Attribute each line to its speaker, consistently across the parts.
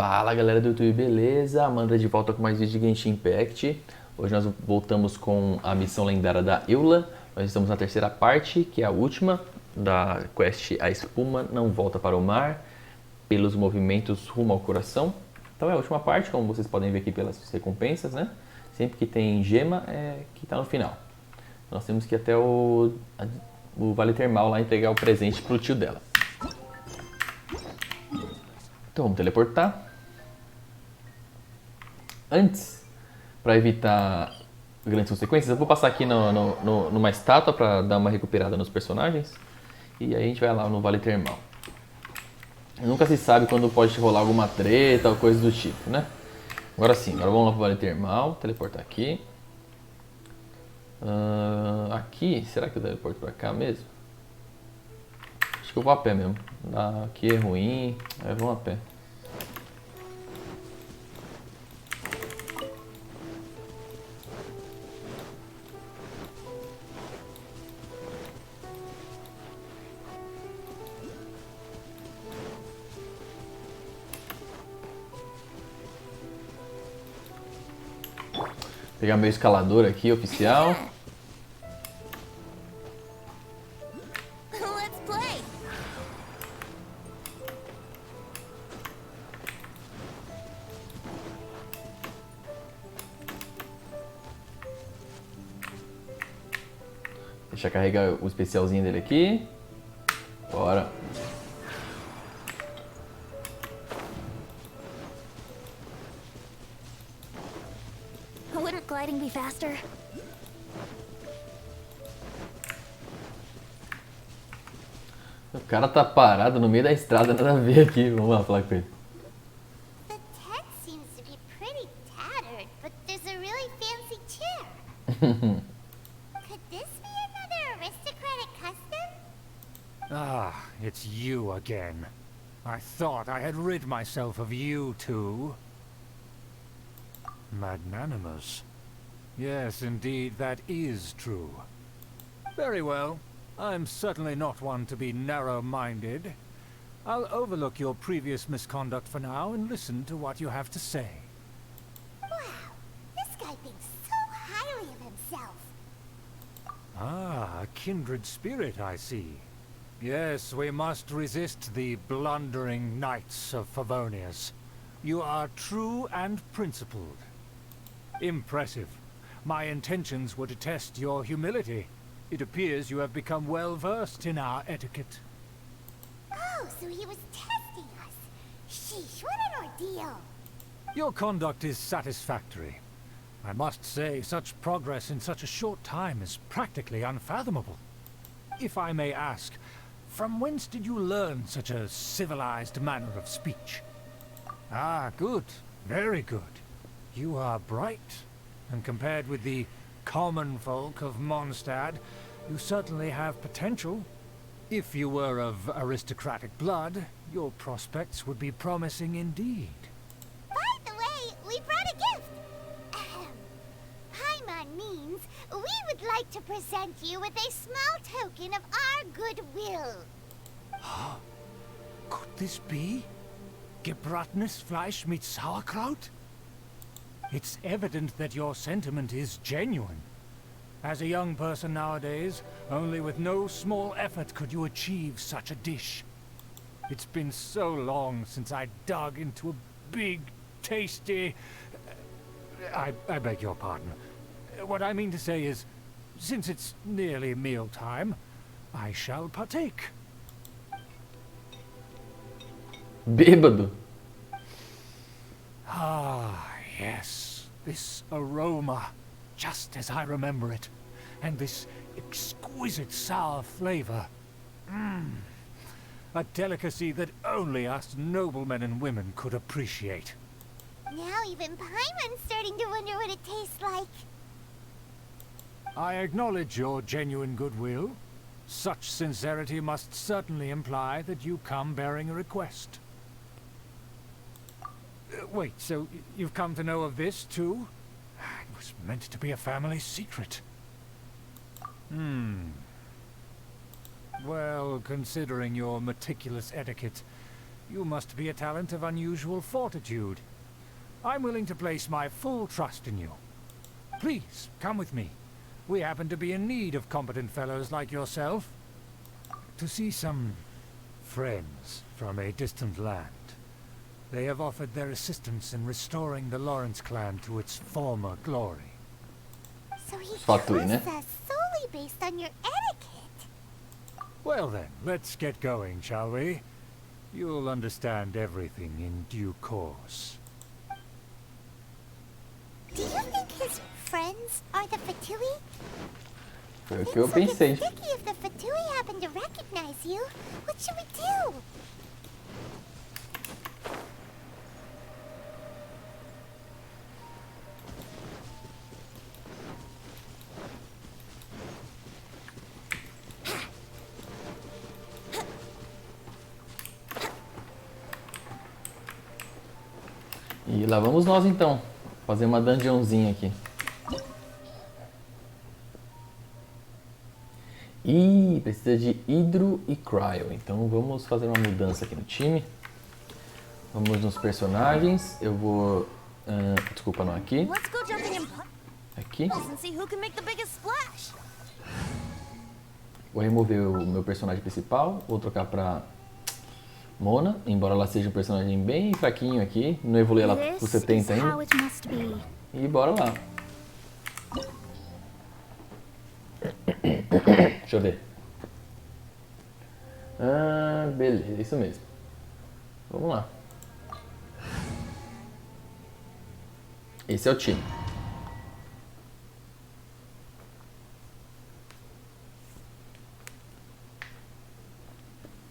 Speaker 1: Fala galera do YouTube, beleza? Amanda de volta com mais vídeo de Genshin Impact. Hoje nós voltamos com a missão lendária da Eula. Nós estamos na terceira parte, que é a última da quest A Espuma Não Volta Para o Mar, Pelos Movimentos Rumo ao Coração. Então é a última parte, como vocês podem ver aqui pelas recompensas, né? Sempre que tem gema é que está no final. Nós temos que ir até o Vale Termal lá entregar o presente pro tio dela. Então vamos teleportar. Antes, para evitar grandes consequências, eu vou passar aqui numa estátua para dar uma recuperada nos personagens. E aí a gente vai lá no Vale Termal. Nunca se sabe quando pode rolar alguma treta ou coisa do tipo, né? Agora sim, agora vamos lá pro Vale Termal, teleportar aqui. Aqui, será que eu teleporto para cá mesmo? Acho que eu vou a pé mesmo. Aqui é ruim, aí vamos a pé. Pegar meu escalador aqui, oficial.
Speaker 2: Let's play.
Speaker 1: Deixa eu carregar o especialzinho dele aqui. Bora.
Speaker 2: Wouldn't gliding be faster?
Speaker 1: O cara tá parado no meio da estrada, nada a ver aqui. Vamos lá falar com ele.
Speaker 3: The tent seems to be pretty tattered, but there's a really fancy chair. Could this be another aristocratic custom?
Speaker 4: Ah, it's you again. I thought I had rid myself of you two. Magnanimous. Yes, indeed, that is true. Very well. I'm certainly not one to be narrow-minded. I'll overlook your previous misconduct for now and listen to what you have to say.
Speaker 3: Wow, this guy thinks so highly of himself.
Speaker 4: Ah, a kindred spirit, I see. Yes, we must resist the blundering knights of Favonius. You are true and principled. Impressive. My intentions were to test your humility. It appears you have become well versed in our etiquette.
Speaker 3: Oh, so he was testing us. Sheesh, what an ordeal.
Speaker 4: Your conduct is satisfactory. I must say, such progress in such a short time is practically unfathomable. If I may ask, from whence did you learn such a civilized manner of speech? Ah, good. Very good. You are bright, and compared with the common folk of Mondstadt, you certainly have potential. If you were of aristocratic blood, your prospects would be promising indeed.
Speaker 3: By the way, we brought a gift. Ahem. Paimon means we would like to present you with a small token of our goodwill.
Speaker 4: Could this be? Gebratenes Fleisch mit Sauerkraut? It's evident that your sentiment is genuine. As a young person nowadays, only with no small effort could you achieve such a dish. It's been so long since I dug into a big, tasty... I beg your pardon. What I mean to say is, since it's nearly mealtime, I shall partake.
Speaker 1: Bêbado.
Speaker 4: Ah, yes. This aroma, just as I remember it. And this exquisite sour flavor. A delicacy that only us noblemen and women could appreciate.
Speaker 3: Now even Paimon's starting to wonder what it tastes like.
Speaker 4: I acknowledge your genuine goodwill. Such sincerity must certainly imply that you come bearing a request. Wait, so you've come to know of this, too? It was meant to be a family secret. Well, considering your meticulous etiquette, You must be a talent of unusual fortitude. I'm willing to place my full trust in you. Please, come with me. We happen to be in need of competent fellows like yourself. To see some friends from a distant land. They have offered their assistance in restoring the Lawrence clan to its former glory.
Speaker 3: So he
Speaker 1: Fatui, né?
Speaker 3: trusts us solely based on your etiquette.
Speaker 4: Well then, let's get going, shall we? You'll understand everything in due course.
Speaker 3: Do you think his friends are the Fatui?
Speaker 1: Foi o
Speaker 3: It's
Speaker 1: que eu
Speaker 3: looking
Speaker 1: pensei.
Speaker 3: sticky if the Fatui happen to recognize you. What should we do?
Speaker 1: E lá vamos nós então. Fazer uma dungeonzinha aqui. Ih, precisa de hidro e cryo. Então vamos fazer uma mudança aqui no time. Vamos nos personagens. Eu vou... desculpa, não aqui.
Speaker 2: Let's go jumping in
Speaker 1: Aqui.
Speaker 2: puddles and see who can make the biggest splash.
Speaker 1: Vou remover o meu personagem principal. Vou trocar pra Mona. Embora ela seja um personagem bem fraquinho aqui. Não evolui ela pro
Speaker 2: This
Speaker 1: 70
Speaker 2: is how
Speaker 1: ainda.
Speaker 2: it must be.
Speaker 1: E bora lá. Deixa eu ver. Beleza, isso mesmo. Vamos lá. Esse é o time.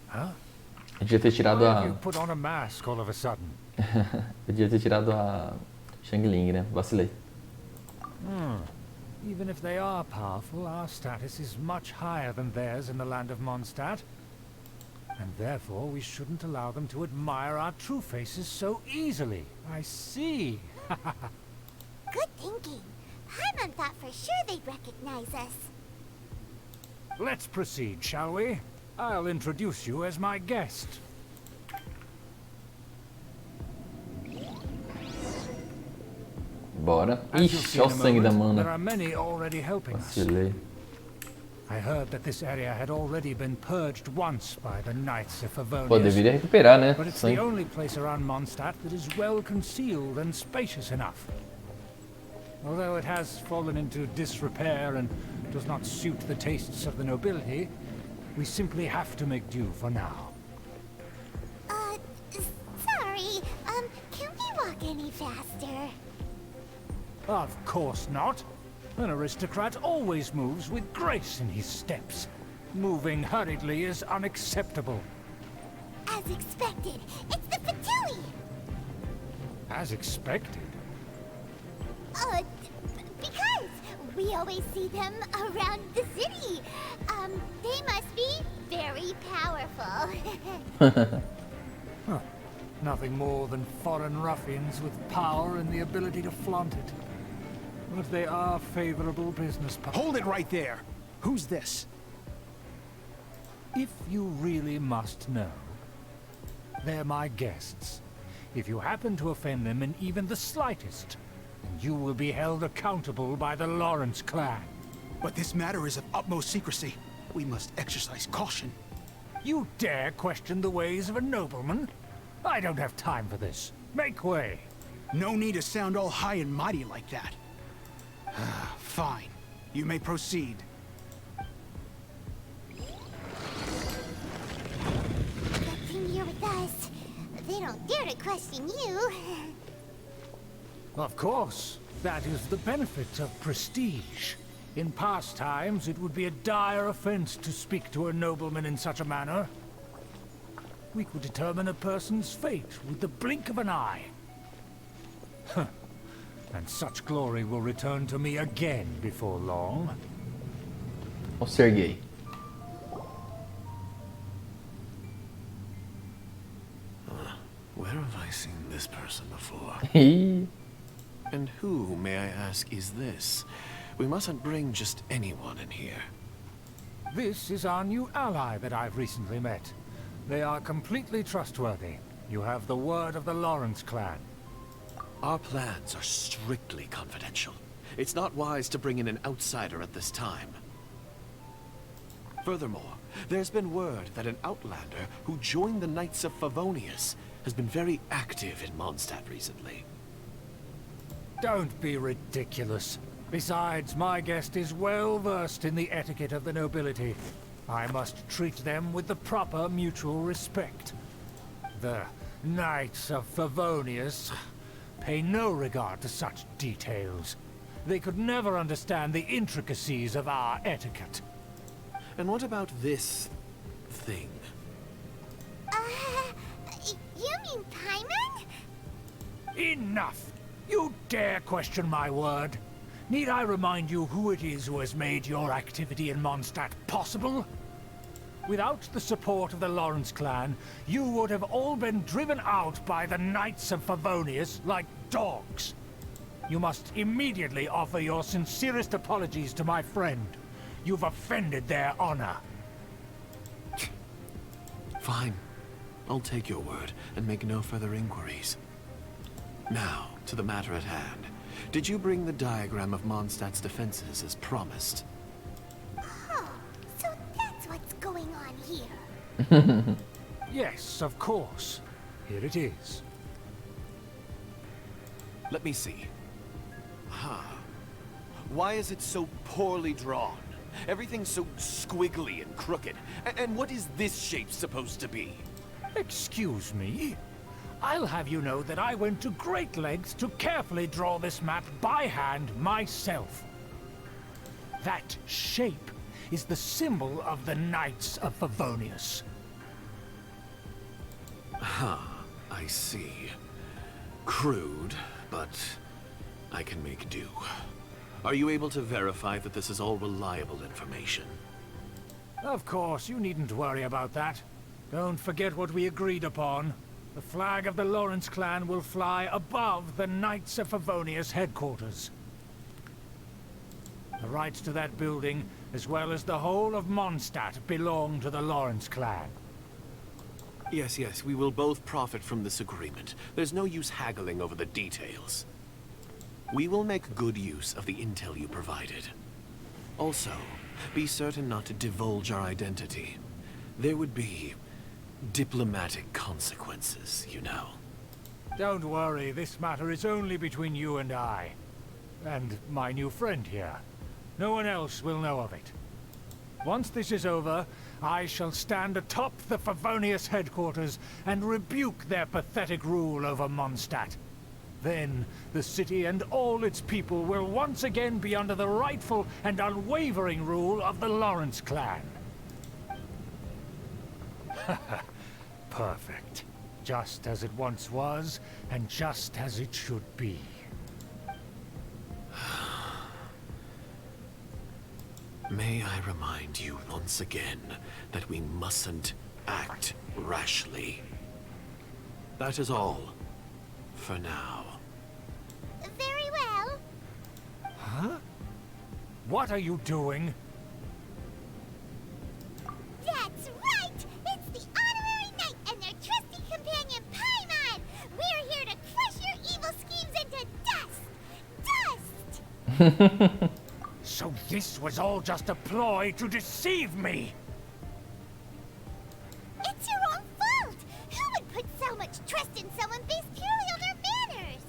Speaker 4: Huh?
Speaker 1: Eu devia ter tirado
Speaker 4: Why have you
Speaker 1: a...
Speaker 4: put on a mask all of a sudden?
Speaker 1: Eu devia ter tirado a Xiangling, né? Vacilei.
Speaker 4: Even if they are powerful, our status is much higher than theirs in the land of Mondstadt. And therefore we shouldn't allow them to admire our true faces so easily. I see.
Speaker 3: Good thinking. Paimon thought for sure they'd recognize us.
Speaker 4: Let's proceed, shall we? I'll introduce you as my guest.
Speaker 1: Bora.
Speaker 4: As you'll
Speaker 1: Ixi,
Speaker 4: see
Speaker 1: olha
Speaker 4: in
Speaker 1: o
Speaker 4: a
Speaker 1: sangue da
Speaker 4: moment, there
Speaker 1: mana.
Speaker 4: are many already helping us.
Speaker 1: Vacilei.
Speaker 4: I heard that this area had already been purged once by the Knights of
Speaker 1: Pô,
Speaker 4: Favonius.
Speaker 1: deveria recuperar, né?
Speaker 4: But it's
Speaker 1: Sangue.
Speaker 4: the only place around Mondstadt that is well concealed and spacious enough. Although it has fallen into disrepair and does not suit the tastes of the nobility, we simply have to make do for now.
Speaker 3: Sorry. Can we walk any faster?
Speaker 4: Of course not. An aristocrat always moves with grace in his steps. Moving hurriedly is unacceptable.
Speaker 3: As expected, it's the Fatui!
Speaker 4: As expected.
Speaker 3: Because we always see them around the city. They must be very powerful.
Speaker 4: Nothing more than foreign ruffians with power and the ability to flaunt it. But they are favorable business partners.
Speaker 5: Hold it right there! Who's this?
Speaker 4: If you really must know, they're my guests. If you happen to offend them in even the slightest, then you will be held accountable by the Lawrence clan.
Speaker 5: But this matter is of utmost secrecy. We must exercise caution.
Speaker 4: You dare question the ways of a nobleman? I don't have time for this. Make way.
Speaker 5: No need to sound all high and mighty like that. Fine. You may proceed.
Speaker 3: Good thing you're with us. They don't dare to question you.
Speaker 4: Of course. That is the benefit of prestige. In past times, it would be a dire offense to speak to a nobleman in such a manner. We could determine a person's fate with the blink of an eye. Huh. And such glory will return to me again before long.
Speaker 1: O Sergei.
Speaker 6: Where have I seen this person before?
Speaker 1: Ih,
Speaker 6: And who, may I ask, is this? We mustn't bring just anyone in here.
Speaker 4: This is our new ally that I've recently met. They are completely trustworthy. You have the word of the Lawrence clan.
Speaker 6: Our plans are strictly confidential. It's not wise to bring in an outsider at this time. Furthermore, there's been word that an outlander who joined the Knights of Favonius has been very active in Mondstadt recently.
Speaker 4: Don't be ridiculous. Besides, my guest is well versed in the etiquette of the nobility. I must treat them with the proper mutual respect. The Knights of Favonius pay no regard to such details. They could never understand the intricacies of our etiquette.
Speaker 6: And what about this thing?
Speaker 3: You mean Paimon?
Speaker 4: Enough! You dare question my word? Need I remind you who it is who has made your activity in Mondstadt possible? Without the support of the Lawrence clan, you would have all been driven out by the Knights of Favonius like dogs. You must immediately offer your sincerest apologies to my friend. You've offended their honor.
Speaker 6: Fine. I'll take your word and make no further inquiries. Now, to the matter at hand. Did you bring the diagram of Mondstadt's defenses as promised?
Speaker 3: Oh, so that's what's going on here.
Speaker 4: Yes, of course. Here it is.
Speaker 6: Let me see. Huh. Why is it so poorly drawn? Everything's so squiggly and crooked. And what is this shape supposed to be?
Speaker 4: Excuse me? I'll have you know that I went to great lengths to carefully draw this map by hand myself. That shape is the symbol of the Knights of Favonius.
Speaker 6: Huh, I see. Crude, but I can make do. Are you able to verify that this is all reliable information?
Speaker 4: Of course, you needn't worry about that. Don't forget what we agreed upon. The flag of the Lawrence clan will fly above the Knights of Favonius headquarters. The rights to that building, as well as the whole of Mondstadt, belong to the Lawrence clan.
Speaker 6: Yes, we will both profit from this agreement. There's no use haggling over the details. We will make good use of the intel you provided. Also, be certain not to divulge our identity. There would be diplomatic consequences, you know.
Speaker 4: Don't worry, this matter is only between you and I. And my new friend here. No one else will know of it. Once this is over, I shall stand atop the Favonius headquarters and rebuke their pathetic rule over Mondstadt. Then, the city and all its people will once again be under the rightful and unwavering rule of the Lawrence clan. Perfect. Just as it once was, and just as it should be.
Speaker 6: May I remind you once again that we mustn't act rashly. That is all, for now.
Speaker 3: Very well.
Speaker 4: Huh? What are you doing?
Speaker 3: That's right! It's the Honorary Knight and their trusty companion, Paimon! We're here to crush your evil schemes into dust! Dust!
Speaker 4: So this was all just a ploy to deceive me!
Speaker 3: It's your own fault! Who would put so much trust in someone based purely on their manners?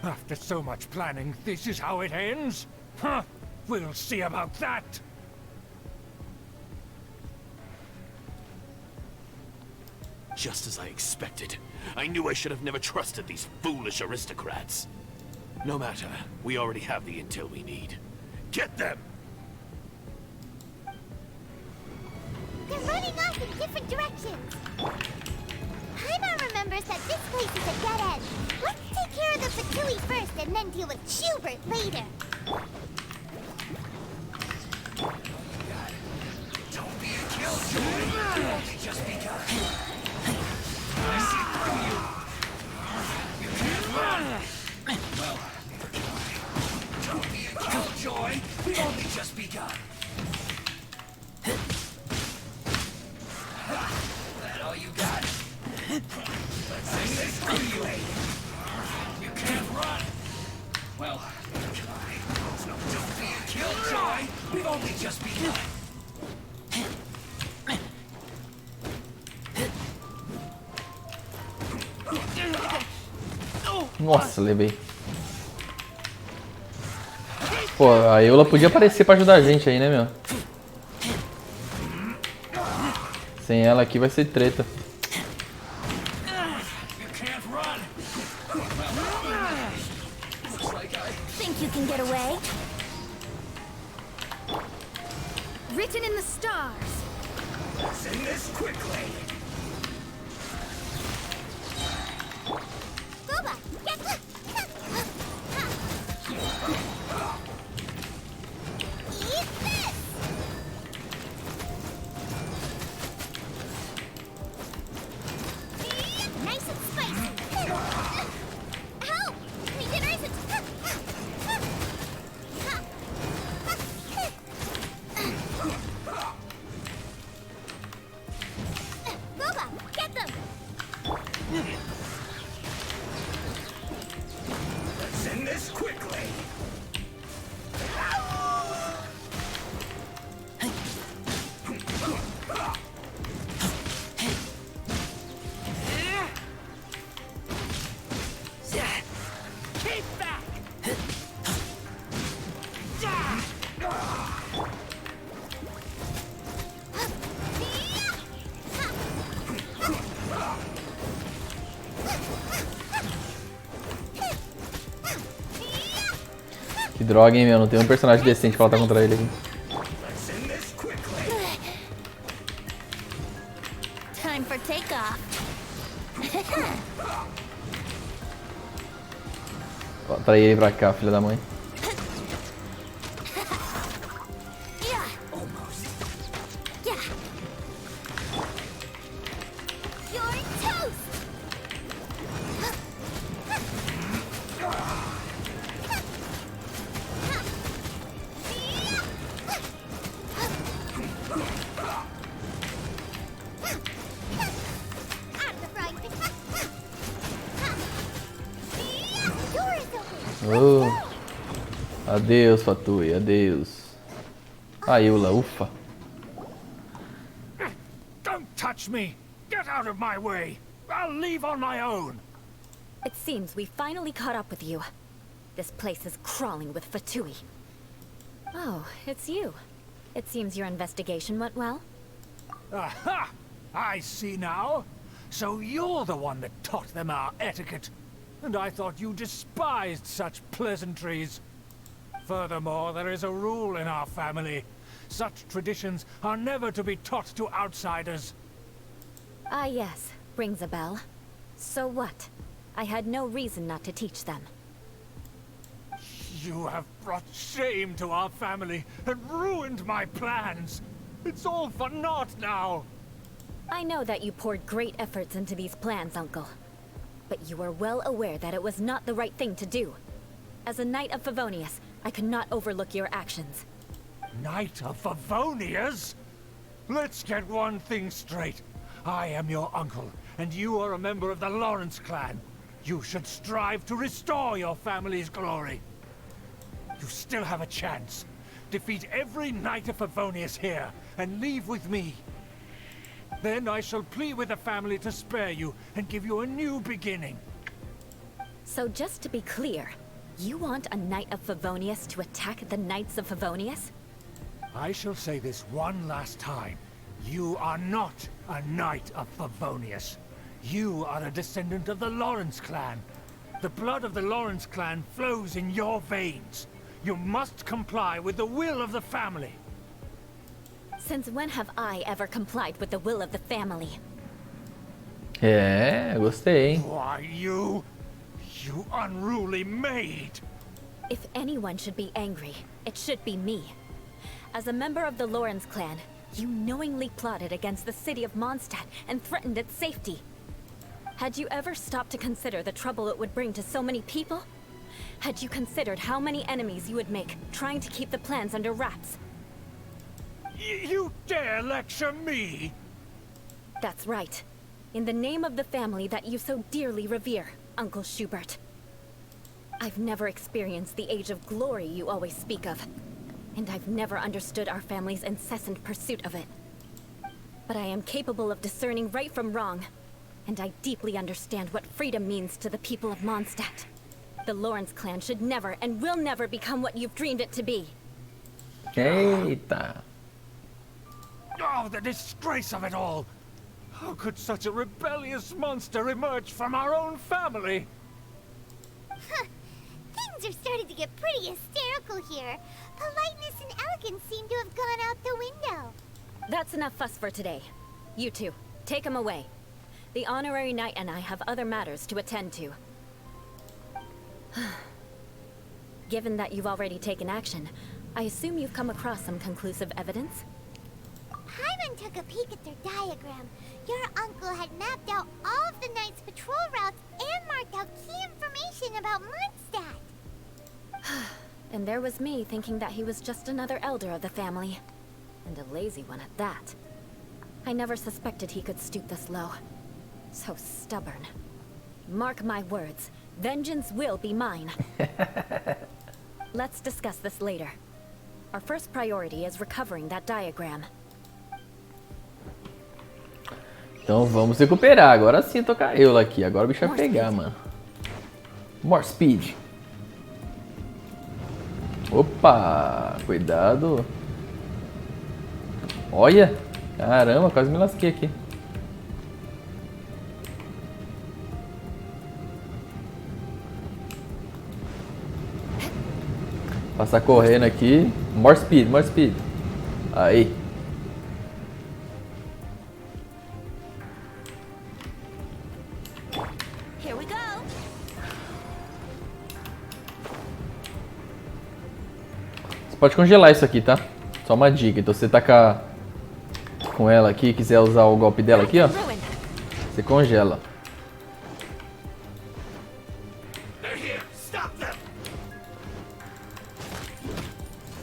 Speaker 4: After so much planning, this is how it ends? Huh? We'll see about that!
Speaker 6: Just as I expected. I knew I should have never trusted these foolish aristocrats. No matter, we already have the intel we need. Get them!
Speaker 3: They're running off in different directions. Paimon remembers that this place is a dead end. Let's take care of the Fatui first and then deal with Schubert later.
Speaker 7: Don't be a killjoy. You've only just begun. I see through you. You can't run. Well, never try. Don't be a killjoy. We've only just begun. That all you got? just begun.
Speaker 1: Nossa, levei. Pô, a Eula podia aparecer pra ajudar a gente aí, né, meu? Sem ela aqui vai ser treta.
Speaker 7: You can't run. Looks like I...
Speaker 2: Think you can get away? Written in the stars.
Speaker 7: Let's end this quickly.
Speaker 3: Booba, get the... Eat this! Nice and spicy. Help! My dinner isn't... Booba, get them!
Speaker 7: Let's end this quickly. Keep back.
Speaker 1: Que droga, hein, meu? Não tem um personagem decente pra lutar contra ele aqui.
Speaker 7: Let's end this quickly.
Speaker 2: Time for takeoff.
Speaker 1: Atrai ele pra cá, filha da mãe.
Speaker 2: Yeah.
Speaker 7: Almost.
Speaker 2: Yeah.
Speaker 3: You're toast! Out of the frying pan. Door is open!
Speaker 1: Oh. Adeus, Fatui, adeus. A Eula, ufa.
Speaker 4: Don't touch me! Get out of my way! I'll leave on my own!
Speaker 8: It seems we finally caught up with you. This place is crawling with Fatui. Oh, it's you. It seems your investigation went well.
Speaker 4: Aha! I see now. So you're the one that taught them our etiquette. And I thought you despised such pleasantries. Furthermore, there is a rule in our family. Such traditions are never to be taught to outsiders.
Speaker 8: Ah yes, rings a bell. So what? I had no reason not to teach them.
Speaker 4: You have brought shame to our family and ruined my plans. It's all for naught now.
Speaker 8: I know that you poured great efforts into these plans, Uncle. But you were well aware that it was not the right thing to do. As a Knight of Favonius, I could not overlook your actions.
Speaker 4: Knight of Favonius? Let's get one thing straight. I am your uncle, and you are a member of the Lawrence clan. You should strive to restore your family's glory. You still have a chance. Defeat every Knight of Favonius here, and leave with me. Then I shall plead with the family to spare you, and give you a new beginning.
Speaker 8: So just to be clear, you want a Knight of Favonius to attack the Knights of Favonius?
Speaker 4: I shall say this one last time. You are not a Knight of Favonius. You are a descendant of the Lawrence clan. The blood of the Lawrence clan flows in your veins. You must comply with the will of the family.
Speaker 8: Since when have I ever complied with the will of the family?
Speaker 1: É, gostei, hein?
Speaker 4: Why, you unruly maid!
Speaker 8: If anyone should be angry, it should be me. As a member of the Lawrence clan, you knowingly plotted against the city of Mondstadt and threatened its safety. Had you ever stopped to consider the trouble it would bring to so many people? Had you considered how many enemies you would make trying to keep the plans under wraps?
Speaker 4: You dare lecture me?
Speaker 8: That's right. In the name of the family that you so dearly revere, Uncle Schubert. I've never experienced the age of glory you always speak of. and I've never understood our family's incessant pursuit of it. But I am capable of discerning right from wrong, and I deeply understand what freedom means to the people of Mondstadt. The Lawrence clan should never and will never become what you've dreamed it to be.
Speaker 1: Eita.
Speaker 4: Oh, the disgrace of it all! How could such a rebellious monster emerge from our own family?
Speaker 3: Things are starting to get pretty hysterical here. Politeness and elegance seem to have gone out the window.
Speaker 8: That's enough fuss for today. You two, take him away. The honorary knight and I have other matters to attend to. Given that you've already taken action, I assume you've come across some conclusive evidence?
Speaker 3: Paimon took a peek at their diagram. Your uncle had mapped out all of the knight's patrol routes and marked out key information about Mondstadt.
Speaker 8: And there was me thinking that he was just another elder of the family. And a lazy one at that. I never suspected he could stoop this low. So stubborn. Mark my words, vengeance will be mine. Let's discuss this later. Our first priority is recovering that diagram.
Speaker 1: Então vamos recuperar. Agora sim tocar eu lá aqui. Agora o bicho vai pegar, mano. More speed. Opa! Cuidado. Olha! Caramba, quase me lasquei aqui. Passar correndo aqui. More speed, more speed. Aí.
Speaker 2: Here we go.
Speaker 1: Você pode congelar isso aqui, tá? Só uma dica. Então você tá com ela aqui e quiser usar o golpe dela aqui, ó. Você congela.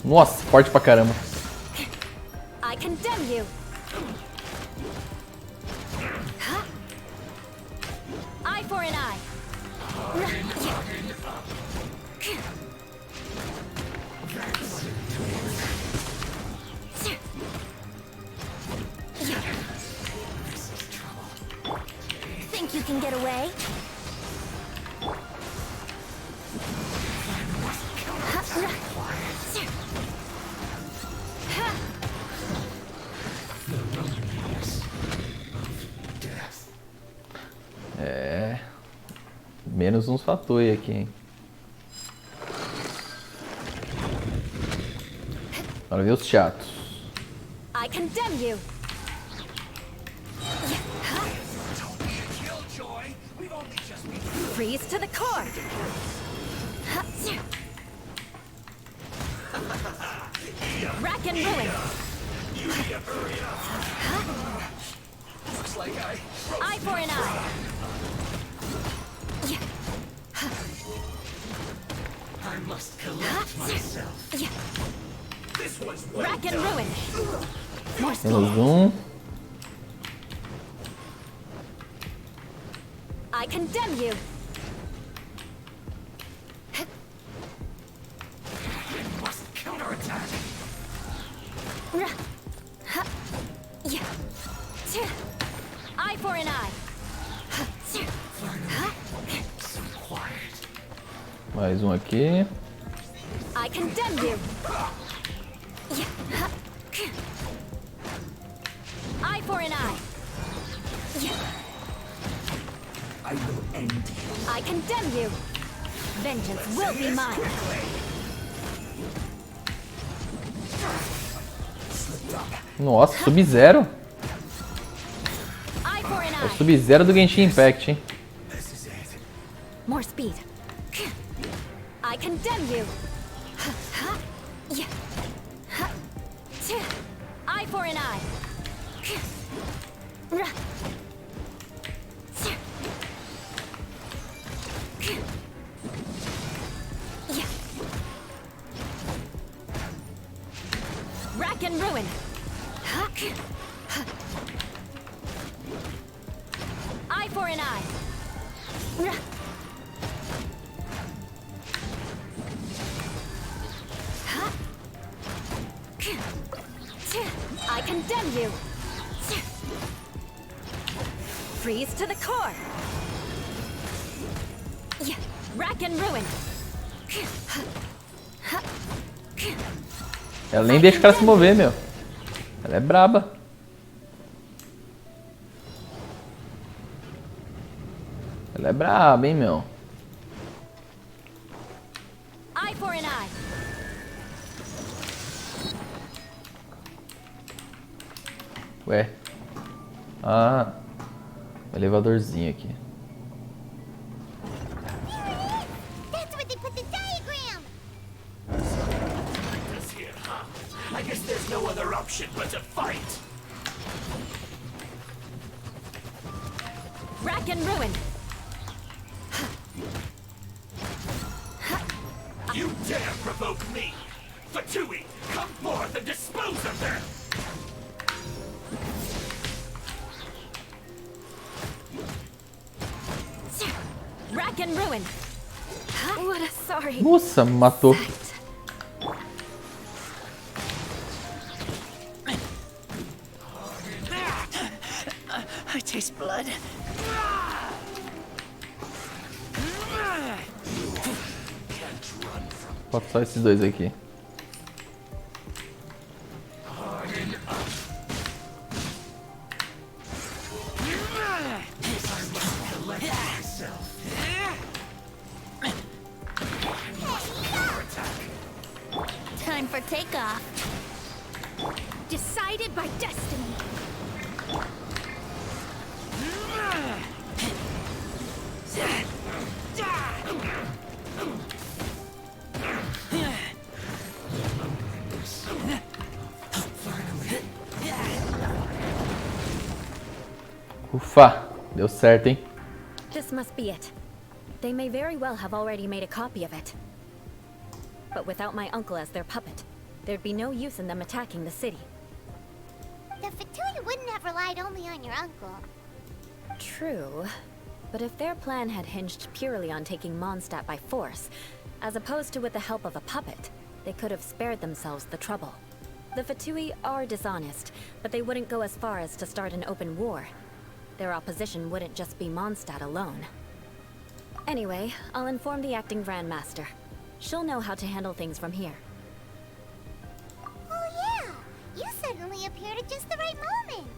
Speaker 1: Nossa, forte pra caramba.
Speaker 8: I condemn you. Eye for an eye.
Speaker 2: Think you can get away?
Speaker 1: É. Menos uns Fatui aqui, hein? Bora ver os chatos.
Speaker 8: I condemn you. Freeze to the core. Rack and ruin.
Speaker 7: Looks like
Speaker 8: Eye for an eye.
Speaker 7: I must collect myself. This one's
Speaker 8: Rack and ruin.
Speaker 1: Menos
Speaker 8: I condemn you.
Speaker 7: We must counterattack.
Speaker 8: Eye for an eye.
Speaker 7: So quiet.
Speaker 1: Mais um aqui.
Speaker 8: I condemn you. Eye for an eye.
Speaker 7: I will end you.
Speaker 8: I condemn you. Vengeance will be mine.
Speaker 1: Nossa, Sub-Zero.
Speaker 8: Eye for an
Speaker 1: É o
Speaker 8: eye.
Speaker 1: Sub-Zero do Genshin Impact, hein?
Speaker 7: This is it.
Speaker 8: More speed. I condemn you. Eye for an eye. Rack and ruin. Eye for an eye. I condemn you. Freeze to the core. Rack and ruin.
Speaker 1: Ela nem deixa o cara se mover, meu. Ela é braba. Ela é braba, hein, meu.
Speaker 8: Eye for an eye.
Speaker 1: Ué. Ah. Um elevadorzinho aqui.
Speaker 3: That's where they put the diagram.
Speaker 7: This here, huh? I guess there's no other option but to fight.
Speaker 8: Rack and ruin.
Speaker 7: You dare provoke me! Fatui, come forth and dispose of them!
Speaker 8: Rack and ruin. What a sorry.
Speaker 1: Nossa, matou.
Speaker 9: I taste blood.
Speaker 1: Falta só esses dois aqui.
Speaker 2: Time for takeoff. Decided by destiny.
Speaker 1: Ufa, deu certo, hein?
Speaker 8: This must be it. They may very well have already made a copy of it. But without my uncle as their puppet, there'd be no use in them attacking the city.
Speaker 3: The Fatui wouldn't have relied only on your uncle.
Speaker 8: True. But if their plan had hinged purely on taking Mondstadt by force, as opposed to with the help of a puppet, they could have spared themselves the trouble. The Fatui are dishonest, but they wouldn't go as far as to start an open war. Their opposition wouldn't just be Mondstadt alone. Anyway, I'll inform the acting Grand Master. She'll know how to handle things from here.
Speaker 3: Oh yeah, you suddenly appeared at just the right moment.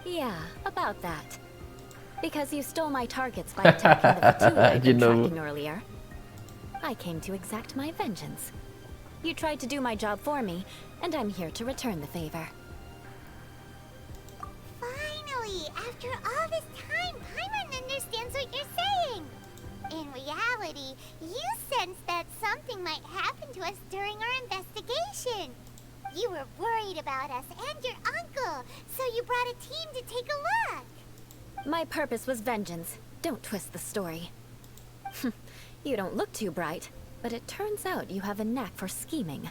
Speaker 8: Yeah, about that. Because you stole my targets by attacking the Fatui I'd been tracking earlier. I came to exact my vengeance. You tried to do my job for me, and I'm here to return the favor.
Speaker 3: Finally, after all this time, Paimon understands what you're saying. In reality, you sensed that something might happen to us during our investigation. You were worried about us and your uncle, so you brought a team to take a look.
Speaker 8: My purpose was vengeance. Don't twist the story. You don't look too bright, but it turns out you have a knack for scheming.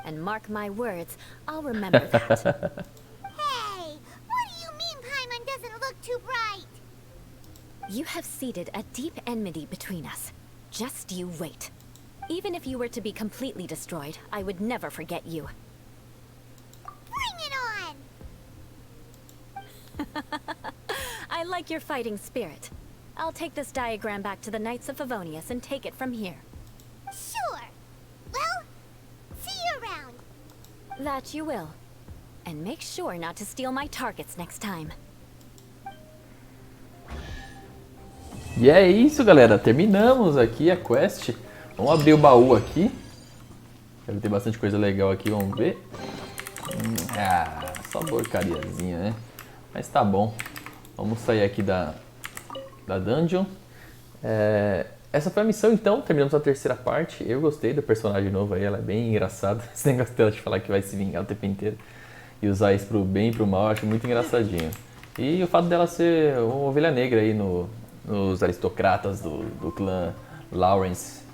Speaker 8: And mark my words, I'll remember that.
Speaker 3: Hey, what do you mean Paimon doesn't look too bright?
Speaker 8: You have seeded a deep enmity between us. Just you wait. Even if you were to be completely destroyed, I would never forget you.
Speaker 3: Bring it on!
Speaker 8: I like your fighting spirit. I'll take this diagram back to the Knights of Favonius and take it from here.
Speaker 3: Sure. Well, see you around.
Speaker 8: That you will. And make sure not to steal my targets next time.
Speaker 1: E é isso, galera. Terminamos aqui a quest. Vamos abrir o baú aqui. Deve ter bastante coisa legal aqui, vamos ver. Só porcariazinha, né? Mas tá bom. Vamos sair aqui da dungeon. Essa foi a missão, então. Terminamos a terceira parte. Eu gostei da personagem nova aí, ela é bem engraçada. Esse negócio dela de falar que vai se vingar o tempo inteiro e usar isso pro bem e pro mal, eu acho muito engraçadinho. E o fato dela ser uma ovelha negra aí nos aristocratas do clã Lawrence.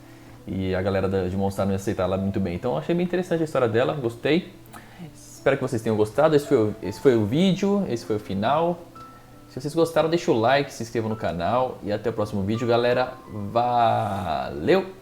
Speaker 1: E a galera de Mondstadt não ia aceitar ela muito bem. Então eu achei bem interessante a história dela, gostei. Espero que vocês tenham gostado. Esse foi o vídeo, esse foi o final. Se vocês gostaram, deixa o like, se inscrevam no canal e até o próximo vídeo, galera. Valeu!